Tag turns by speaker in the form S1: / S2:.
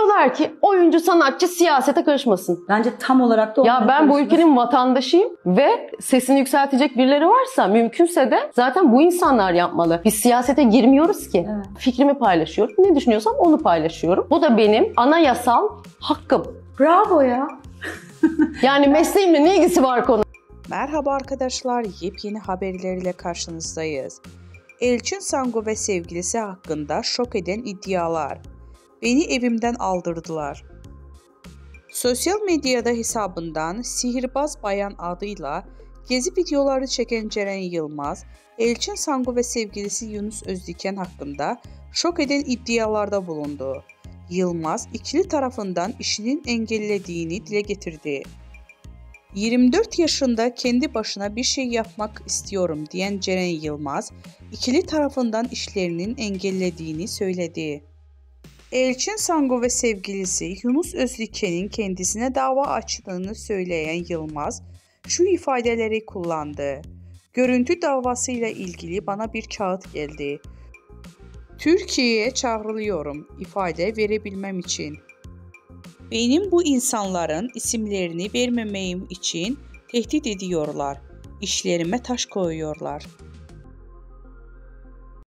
S1: Diyorlar ki oyuncu, sanatçı siyasete karışmasın.
S2: Bence tam olarak da
S1: ya ben bu ülkenin vatandaşıyım ve sesini yükseltecek birileri varsa mümkünse de zaten bu insanlar yapmalı. Biz siyasete girmiyoruz ki.
S2: Evet.
S1: Fikrimi paylaşıyorum. Ne düşünüyorsam onu paylaşıyorum. Bu da benim anayasal hakkım.
S2: Bravo ya.
S1: Yani mesleğimle ne ilgisi var konu?
S3: Merhaba arkadaşlar, yepyeni haberlerle karşınızdayız. Elçin Sangu ve sevgilisi hakkında şok eden iddialar. Beni evimden aldırdılar. Sosyal medyada hesabından Sihirbaz Bayan adıyla gezi videoları çeken Ceren Yılmaz, Elçin Sangu ve sevgilisi Yunus Özdiken hakkında şok eden iddialarda bulundu. Yılmaz, ikili tarafından işinin engellediğini dile getirdi. 24 yaşında kendi başına bir şey yapmak istiyorum diyen Ceren Yılmaz, ikili tarafından işlerinin engellediğini söyledi. Elçin Sangu ve sevgilisi Yunus Özdiken'in kendisine dava açtığını söyleyen Yılmaz, şu ifadeleri kullandı. Görüntü davasıyla ilgili bana bir kağıt geldi. Türkiye'ye çağrılıyorum ifade verebilmem için. Benim bu insanların isimlerini vermemeyim için tehdit ediyorlar. İşlerime taş koyuyorlar.